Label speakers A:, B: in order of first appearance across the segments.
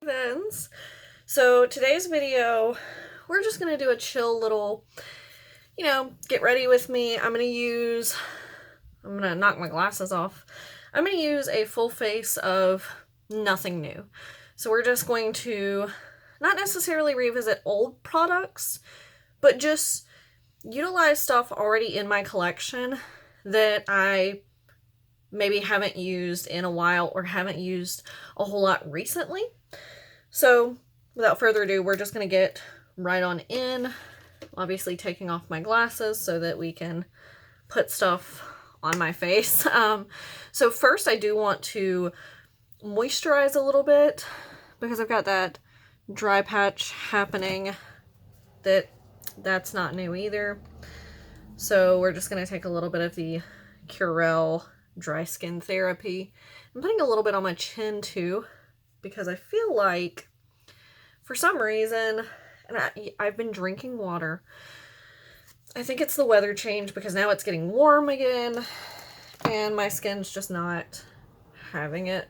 A: Events. So today's video, we're just gonna do a chill little, get ready with me. I'm gonna knock my glasses off. I'm gonna use a full face of nothing new. So we're just going to not necessarily revisit old products, but just utilize stuff already in my collection that I maybe haven't used in a while or haven't used a whole lot recently. So without further ado, we're just going to get right on in, obviously taking off my glasses so that we can put stuff on my face. So first I do want to moisturize a little bit because I've got that dry patch happening that's not new either. So we're just going to take a little bit of the Curel Dry Skin Therapy. I'm putting a little bit on my chin too, because I feel like for some reason, and I've been drinking water. I think it's the weather change because now it's getting warm again and my skin's just not having it.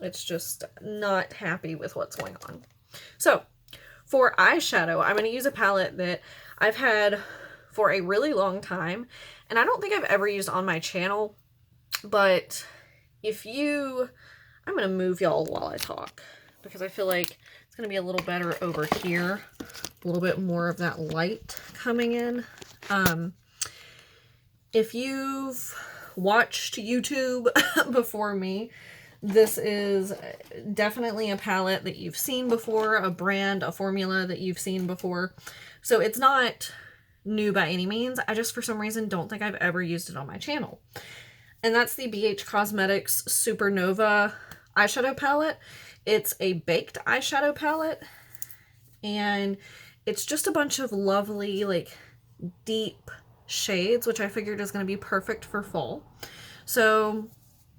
A: It's just not happy with what's going on. So for eyeshadow, I'm going to use a palette that I've had for a really long time, and I don't think I've ever used on my channel, but I'm going to move y'all while I talk because I feel like it's going to be a little better over here, a little bit more of that light coming in. If you've watched YouTube before me, this is definitely a palette that you've seen before, a brand, a formula that you've seen before. So it's not new by any means. I just, for some reason, don't think I've ever used it on my channel. And that's the BH Cosmetics Supernova eyeshadow palette. It's a baked eyeshadow palette, and it's just a bunch of lovely, like, deep shades, which I figured is going to be perfect for fall. So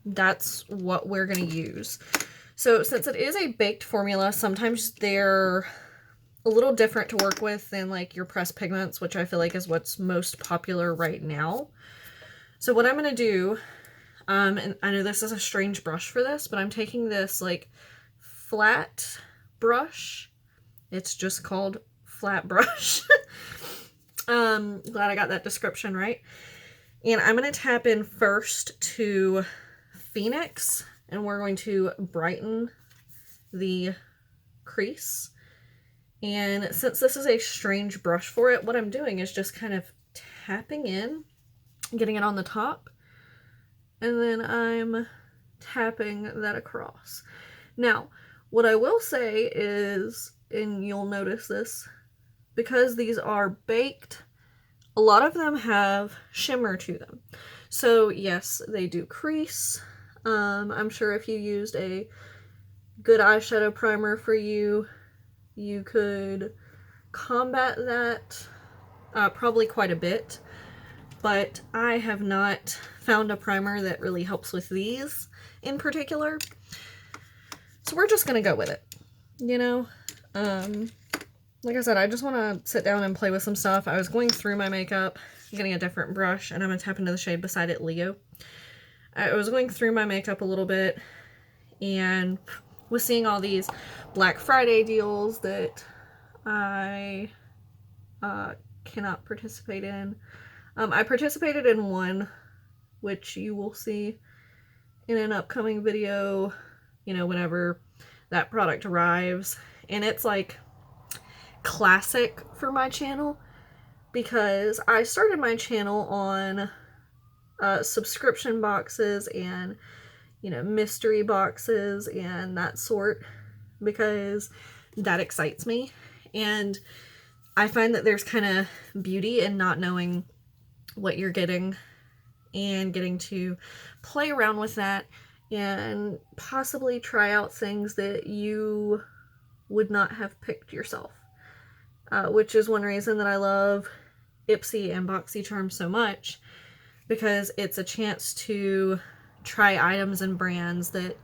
A: that's what we're going to use. So since it is a baked formula, sometimes they're a little different to work with than like your pressed pigments, which I feel like is what's most popular right now. So what I'm going to do, and I know this is a strange brush for this, but I'm taking this like flat brush. It's just called flat brush. Glad I got that description right. And I'm going to tap in first to Phoenix, and we're going to brighten the crease. And since this is a strange brush for it, what I'm doing is just kind of tapping in, getting it on the top, and then I'm tapping that across. Now, what I will say is, and you'll notice this, because these are baked, a lot of them have shimmer to them. So yes, they do crease. I'm sure if you used a good eyeshadow primer for you could combat that probably quite a bit, but I have not found a primer that really helps with these in particular. So we're just gonna go with it, you know? Like I said, I just want to sit down and play with some stuff. I was going through my makeup, getting a different brush, and I'm going to tap into the shade beside it, Leo. I was going through my makeup a little bit and was seeing all these Black Friday deals that I cannot participate in. I participated in one, which you will see in an upcoming video, you know, whenever that product arrives. And it's like classic for my channel because I started my channel on subscription boxes and, you know, mystery boxes and that sort because that excites me. And I find that there's kind of beauty in not knowing what you're getting and getting to play around with that and possibly try out things that you would not have picked yourself. Which is one reason that I love Ipsy and BoxyCharm so much, because it's a chance to try items and brands that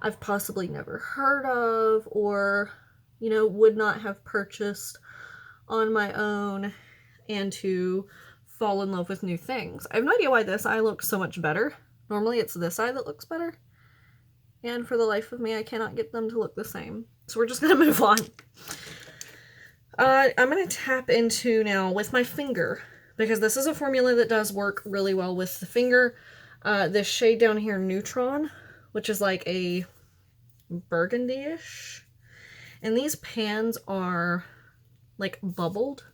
A: I've possibly never heard of or, you know, would not have purchased on my own, and to fall in love with new things. I have no idea why this eye looks so much better. Normally it's this eye that looks better. and for the life of me, I cannot get them to look the same. So we're just going to move on. I'm going to tap into now with my finger, because this is a formula that does work really well with the finger. This shade down here, Neutron, which is like a burgundy-ish. And these pans are like bubbled.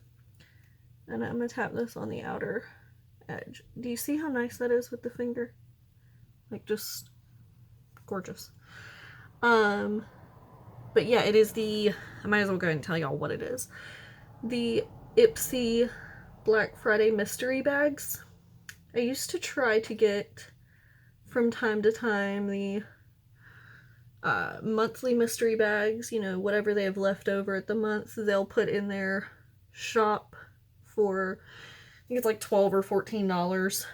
A: And I'm going to tap this on the outer edge. Do you see how nice that is with the finger? Like, just gorgeous. But yeah, it is I might as well go ahead and tell y'all what it is. The Ipsy Black Friday mystery bags. I used to try to get from time to time the monthly mystery bags, you know, whatever they have left over at the month, they'll put in their shop for, I think it's like $12 or $14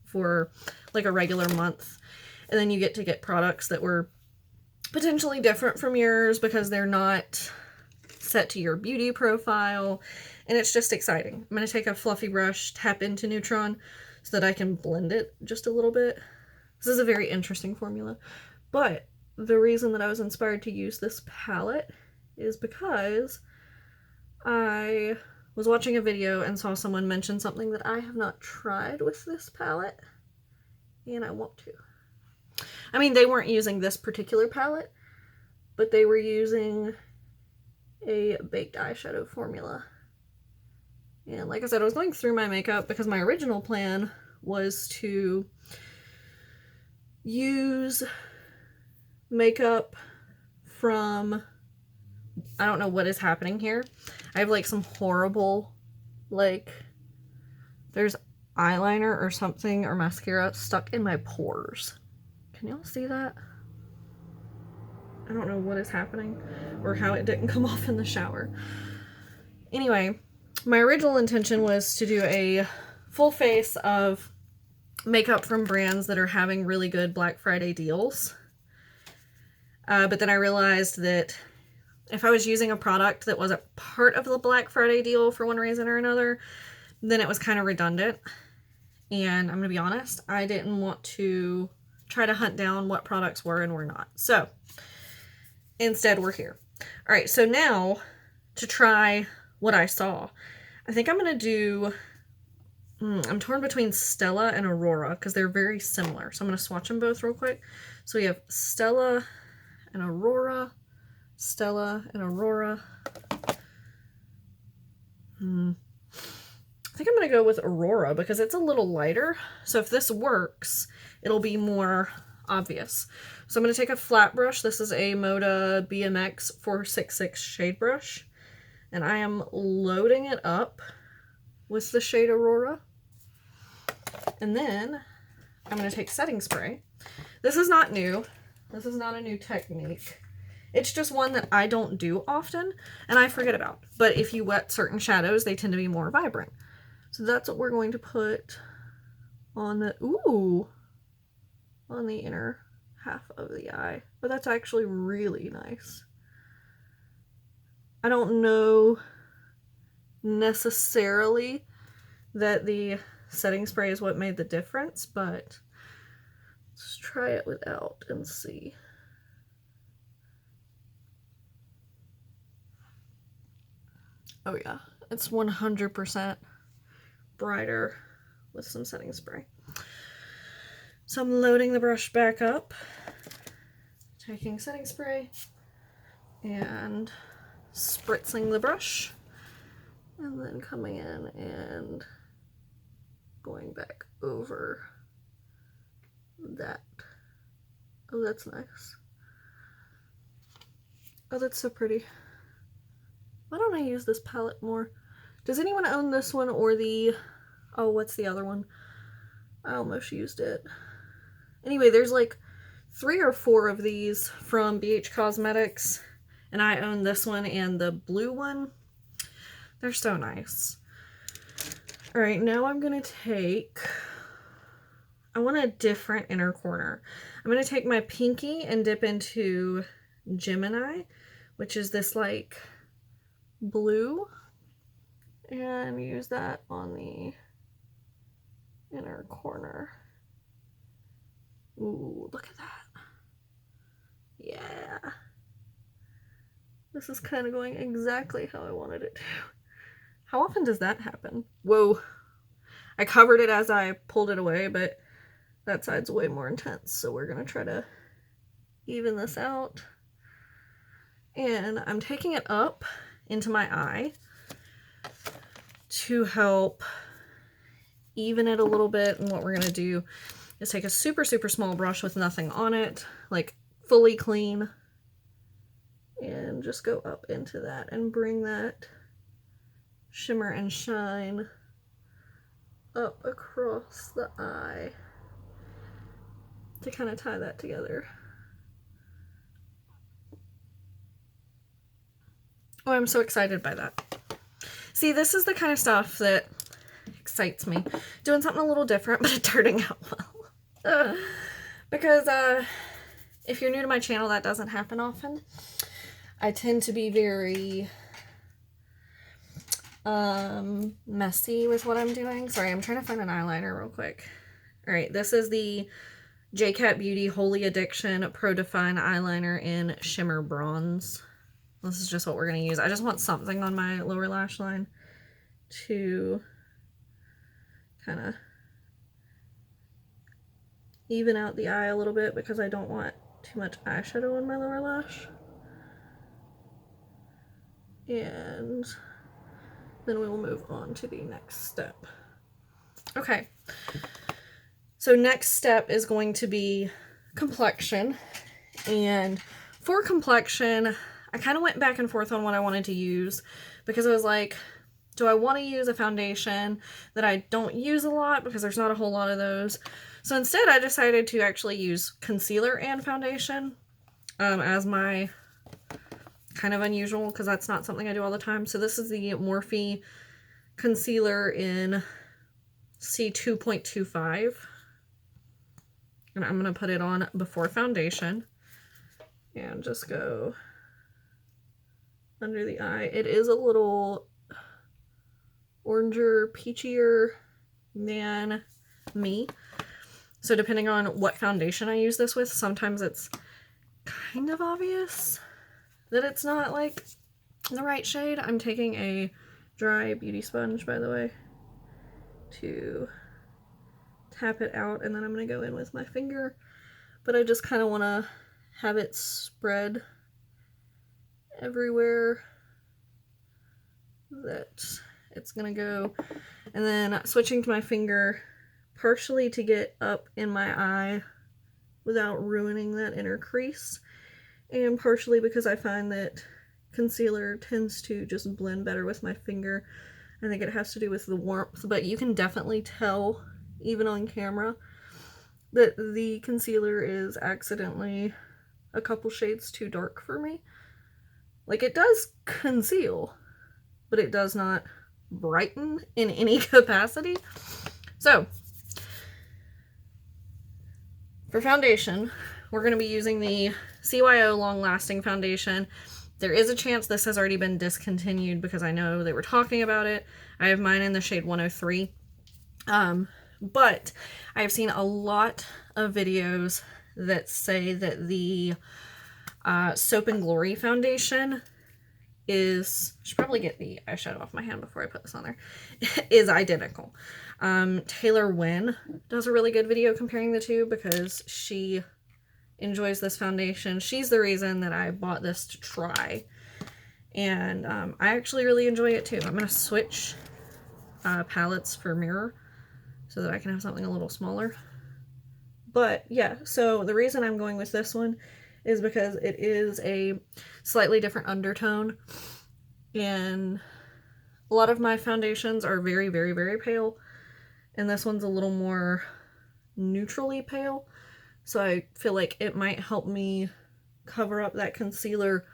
A: for like a regular month. And then you get products that were potentially different from yours because they're not set to your beauty profile. And it's just exciting. I'm going to take a fluffy brush, tap into Neutron so that I can blend it just a little bit. This is a very interesting formula. But the reason that I was inspired to use this palette is because I was watching a video and saw someone mention something that I have not tried with this palette, and I want to. I mean, they weren't using this particular palette, but they were using a baked eyeshadow formula. And like I said, I was going through my makeup because my original plan was to use makeup from, I don't know what is happening here. I have like some horrible, like, there's eyeliner or something or mascara stuck in my pores. Can y'all see that? I don't know what is happening or how it didn't come off in the shower. Anyway, my original intention was to do a full face of makeup from brands that are having really good Black Friday deals. But then I realized that if I was using a product that wasn't part of the Black Friday deal for one reason or another, then it was kind of redundant. And I'm going to be honest, I didn't want to try to hunt down what products were and were not. So instead, we're here. All right, so now to try what I saw. I think I'm going to do, I'm torn between Stella and Aurora because they're very similar. So I'm going to swatch them both real quick. So we have Stella and Aurora. Stella and Aurora. I think I'm going to go with Aurora because it's a little lighter. So if this works, it'll be more obvious. So I'm going to take a flat brush. This is a Moda BMX 466 shade brush. And I am loading it up with the shade Aurora. And then I'm going to take setting spray. This is not new. This is not a new technique. It's just one that I don't do often and I forget about. But if you wet certain shadows, they tend to be more vibrant. So that's what we're going to put on the, on the inner half of the eye. But that's actually really nice. I don't know necessarily that the setting spray is what made the difference, but let's try it without and see. Oh yeah, it's 100% brighter with some setting spray. So I'm loading the brush back up, taking setting spray and spritzing the brush, and then coming in and going back over that. Oh, that's nice. Oh, that's so pretty. Why don't I use this palette more? Does anyone own this one or the, oh, what's the other one? I almost used it. Anyway, there's like 3 or 4 of these from BH Cosmetics, and I own this one and the blue one. They're so nice. All right, now I'm gonna take, I want a different inner corner. I'm gonna take my pinky and dip into Gemini, which is this like blue, and use that on the inner corner. Ooh, look at that. Yeah. This is kind of going exactly how I wanted it to. How often does that happen? Whoa. I covered it as I pulled it away, but that side's way more intense. So we're going to try to even this out. And I'm taking it up into my eye to help even it a little bit. And what we're going to do is take a super, super small brush with nothing on it, like fully clean, and just go up into that and bring that shimmer and shine up across the eye to kind of tie that together. Oh, I'm so excited by that. See, this is the kind of stuff that excites me. Doing something a little different, but it's turning out well. Because if you're new to my channel, that doesn't happen often. I tend to be very messy with what I'm doing. Sorry, I'm trying to find an eyeliner real quick. Alright, this is the JCat Beauty Holy Addiction Pro Define Eyeliner in Shimmer Bronze. This is just what we're going to use. I just want something on my lower lash line to kind of even out the eye a little bit because I don't want too much eyeshadow on my lower lash. And then we will move on to the next step. Okay, so next step is going to be complexion. And for complexion, I kind of went back and forth on what I wanted to use because I was like, do I want to use a foundation that I don't use a lot because there's not a whole lot of those? So instead I decided to actually use concealer and foundation as my kind of unusual, because that's not something I do all the time. So this is the Morphe concealer in C2.25. And I'm going to put it on before foundation and just go under the eye. It is a little oranger, peachier than me. So depending on what foundation I use this with, sometimes it's kind of obvious that it's not like the right shade. I'm taking a dry beauty sponge, by the way, to tap it out, and then I'm going to go in with my finger. But I just kind of want to have it spread everywhere that it's going to go. And then switching to my finger, partially to get up in my eye without ruining that inner crease, and partially because I find that concealer tends to just blend better with my finger. I think it has to do with the warmth, but you can definitely tell, even on camera, that the concealer is accidentally a couple shades too dark for me. Like, it does conceal, but it does not brighten in any capacity. So, for foundation, we're going to be using the CYO Long Lasting Foundation. There is a chance this has already been discontinued because I know they were talking about it. I have mine in the shade 103. But I have seen a lot of videos that say that the Soap and Glory foundation is, I should probably get the eyeshadow off my hand before I put this on there, is identical. Taylor Wynn does a really good video comparing the two because she enjoys this foundation. She's the reason that I bought this to try, and I actually really enjoy it too. I'm going to switch palettes for mirror so that I can have something a little smaller. But yeah, so the reason I'm going with this one is because it is a slightly different undertone, and a lot of my foundations are very, very, very pale, and this one's a little more neutrally pale, so I feel like it might help me cover up that concealer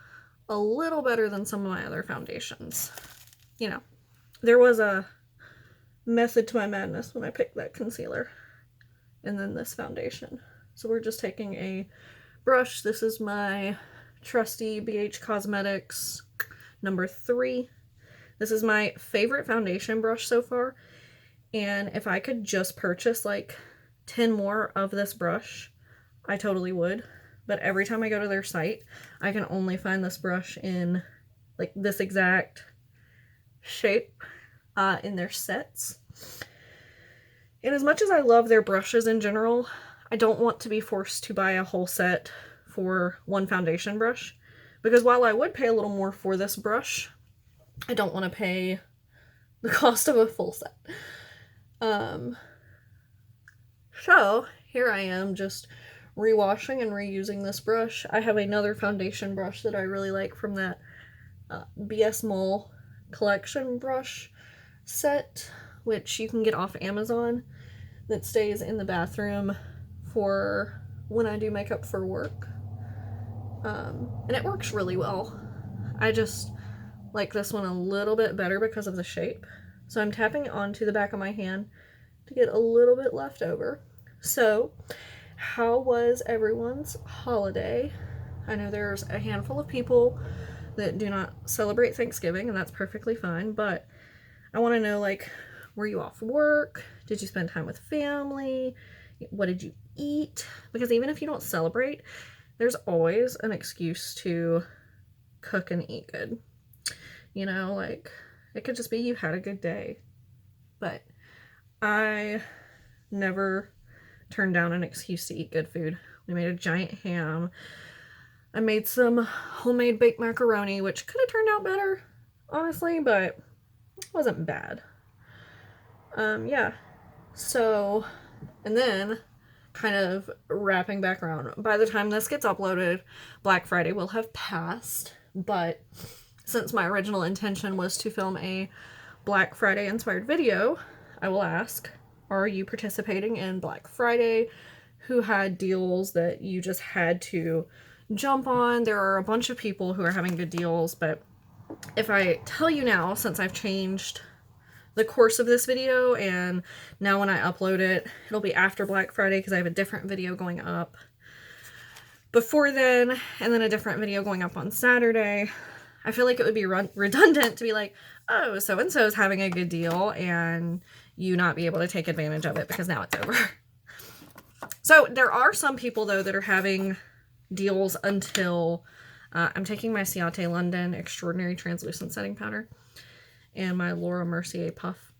A: a little better than some of my other foundations. You know, there was a method to my madness when I picked that concealer and then this foundation. So we're just taking a brush. This is my trusty BH Cosmetics number 3. This is my favorite foundation brush so far, and if I could just purchase like 10 more of this brush, I totally would, but every time I go to their site, I can only find this brush in like this exact shape in their sets. And as much as I love their brushes in general, I don't want to be forced to buy a whole set for one foundation brush, because while I would pay a little more for this brush, I don't want to pay the cost of a full set. So here I am just rewashing and reusing this brush. I have another foundation brush that I really like from that BS Mall collection brush set, which you can get off Amazon, that stays in the bathroom for when I do makeup for work. And it works really well. I just like this one a little bit better because of the shape. So I'm tapping onto the back of my hand to get a little bit left over. So how was everyone's holiday? I know there's a handful of people that do not celebrate Thanksgiving, and that's perfectly fine, but I want to know, like, were you off work? Did you spend time with family? What did you eat? Because even if you don't celebrate, there's always an excuse to cook and eat good. You know, like, it could just be you had a good day. But I never turned down an excuse to eat good food. We made a giant ham. I made some homemade baked macaroni, which could have turned out better, honestly, but it wasn't bad. Yeah. So, and then kind of wrapping back around, by the time this gets uploaded, Black Friday will have passed, but since my original intention was to film a Black Friday inspired video, I will ask, are you participating in Black Friday? Who had deals that you just had to jump on? There are a bunch of people who are having good deals, but if I tell you now, since I've changed the course of this video, and now when I upload it, it'll be after Black Friday because I have a different video going up before then, and then a different video going up on Saturday. I feel like it would be redundant to be like, oh, so-and-so is having a good deal, and you not be able to take advantage of it because now it's over. So there are some people, though, that are having deals until I'm taking my Ciate London Extraordinary Translucent Setting Powder and my Laura Mercier Puff.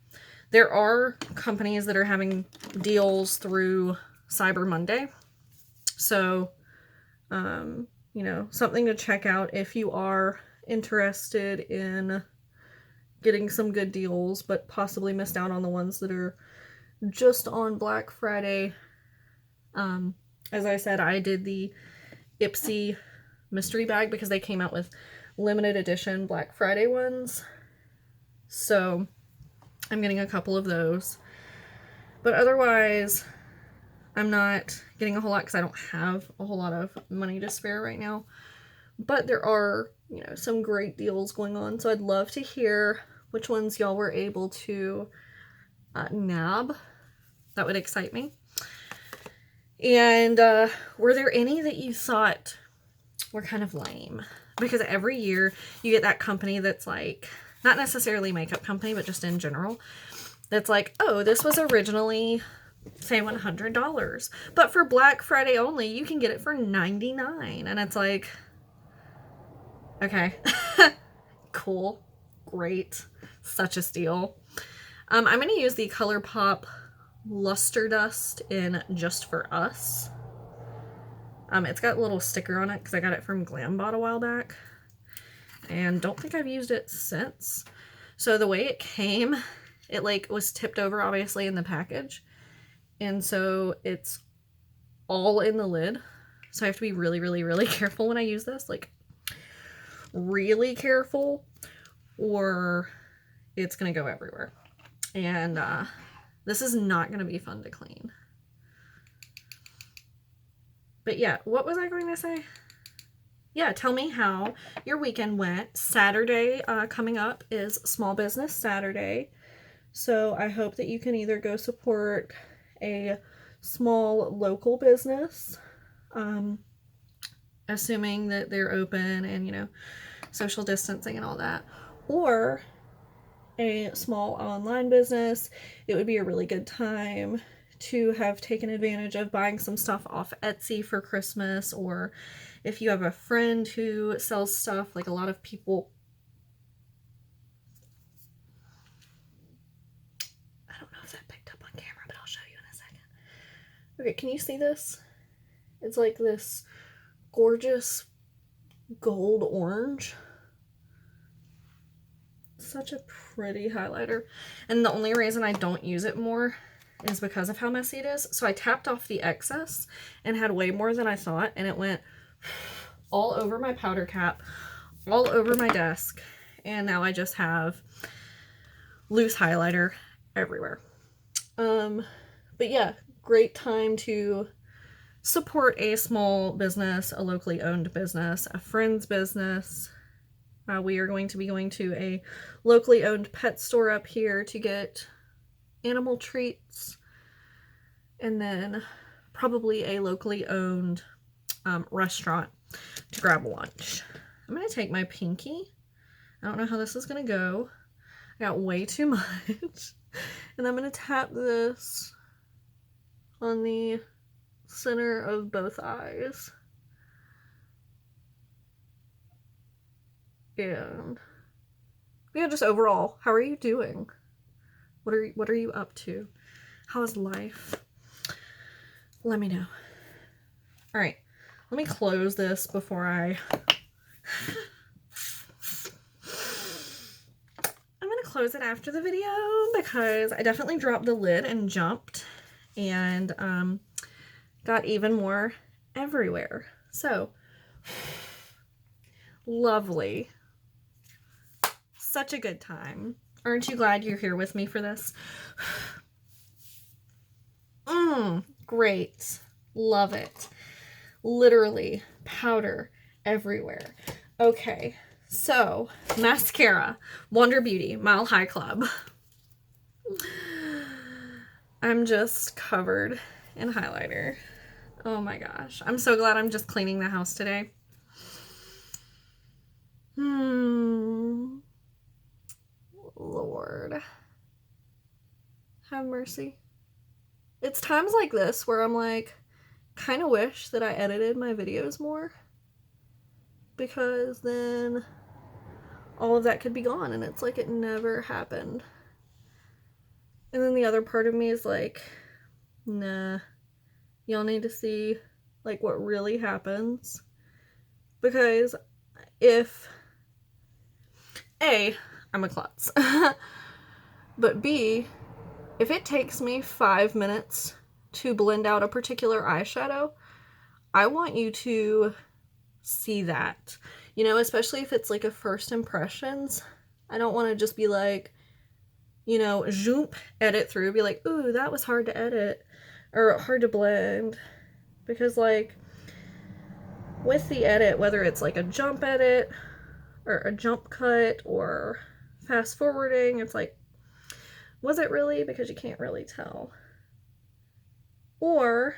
A: There are companies that are having deals through Cyber Monday. So, you know, something to check out if you are interested in getting some good deals, but possibly missed out on the ones that are just on Black Friday. As I said, I did the Ipsy mystery bag because they came out with limited edition Black Friday ones. So I'm getting a couple of those. But otherwise, I'm not getting a whole lot because I don't have a whole lot of money to spare right now. But there are, you know, some great deals going on. So I'd love to hear which ones y'all were able to nab. That would excite me. And were there any that you thought were kind of lame? Because every year you get that company that's like, not necessarily makeup company, but just in general, that's like, oh, this was originally, say, $100. But for Black Friday only, you can get it for $99. And it's like, okay, cool, great, such a steal. I'm going to use the ColourPop Luster Dust in Just For Us. It's got a little sticker on it because I got it from Glambot a while back. And don't think I've used it since. So the way it came, it like was tipped over obviously in the package. And so it's all in the lid. So I have to be really, really, really careful when I use this. Like, really careful, or it's going to go everywhere. And this is not going to be fun to clean. But yeah, what was I going to say? Yeah, tell me how your weekend went. Saturday coming up is Small Business Saturday. So I hope that you can either go support a small local business, assuming that they're open and, you know, social distancing and all that, or a small online business. It would be a really good time to have taken advantage of buying some stuff off Etsy for Christmas, or if you have a friend who sells stuff, like a lot of people. I don't know if that picked up on camera, but I'll show you in a second. Okay, can you see this? It's like this gorgeous gold orange. Such a pretty highlighter. And the only reason I don't use it more is because of how messy it is. So I tapped off the excess and had way more than I thought, and it went all over my powder cap, all over my desk, and now I just have loose highlighter everywhere. But yeah, great time to support a small business, a locally owned business, a friend's business. We are going to be going to a locally owned pet store up here to get animal treats, and then probably a locally owned restaurant to grab lunch. I'm going to take my pinky. I don't know how this is going to go. I got way too much. And I'm going to tap this on the center of both eyes. And yeah, just overall, how are you doing? What are you up to? How is life? Let me know. All right, let me close this before I'm gonna close it after the video because I definitely dropped the lid and jumped and got even more everywhere. So lovely. Such a good time. Aren't you glad you're here with me for this? Great. Love it. Literally powder everywhere. Okay, so mascara, Wonder Beauty, Mile High Club. I'm just covered in highlighter. Oh my gosh. I'm so glad I'm just cleaning the house today. Lord, have mercy. It's times like this where I'm like, kind of wish that I edited my videos more, because then all of that could be gone, and it's like it never happened. And then the other part of me is like, nah, y'all need to see like what really happens, because if A, I'm a klutz, but B, if it takes me 5 minutes to blend out a particular eyeshadow, I want you to see that, you know, especially if it's like a first impressions. I don't want to just be like, you know, zoom, edit through, be like, ooh, that was hard to edit or hard to blend, because like with the edit, whether it's like a jump edit or a jump cut or fast forwarding, it's like, was it really? Because you can't really tell. Or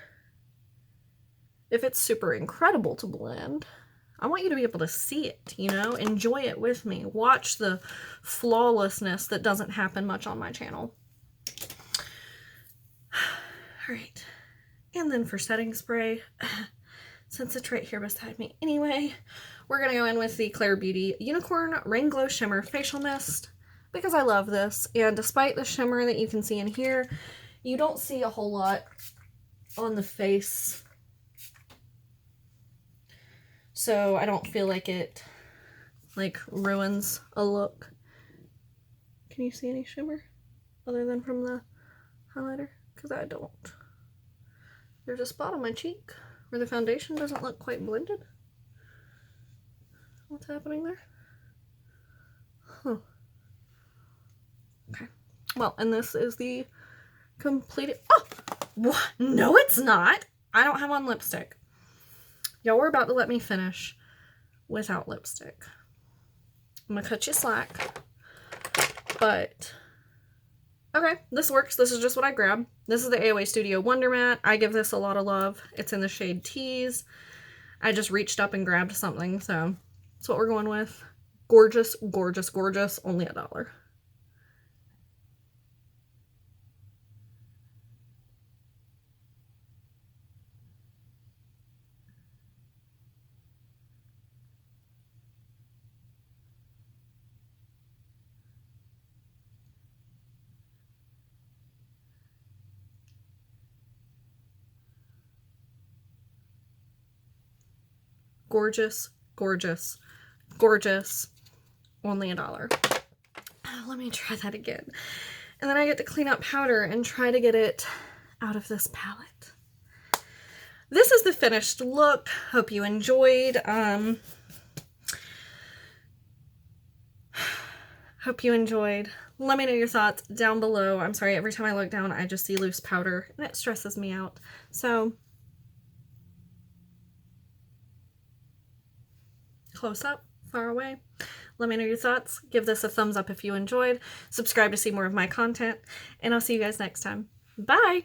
A: if it's super incredible to blend, I want you to be able to see it, you know, enjoy it with me. Watch the flawlessness that doesn't happen much on my channel. All right. And then for setting spray, since it's right here beside me anyway, we're going to go in with the Claire Beauty Unicorn Rain Glow Shimmer Facial Mist, because I love this. And despite the shimmer that you can see in here, you don't see a whole lot on the face. So I don't feel like it like ruins a look. Can you see any shimmer other than from the highlighter? Because I don't. There's a spot on my cheek where the foundation doesn't look quite blended. What's happening there? Huh. Okay. Well, and this is the completed. Oh! What? No, it's not. I don't have on lipstick. Y'all were about to let me finish without lipstick. I'm gonna cut you slack. But okay, this works. This is just what I grabbed. This is the AOA Studio Wonder Matte. I give this a lot of love. It's in the shade Tease. I just reached up and grabbed something, so that's what we're going with. Gorgeous, gorgeous, gorgeous. Only $1. Gorgeous, gorgeous, gorgeous. Only $1. Let me try that again. And then I get to clean up powder and try to get it out of this palette. This is the finished look. Hope you enjoyed. Hope you enjoyed. Let me know your thoughts down below. I'm sorry, every time I look down, I just see loose powder and it stresses me out. So, close up, far away. Let me know your thoughts. Give this a thumbs up if you enjoyed. Subscribe to see more of my content, and I'll see you guys next time. Bye!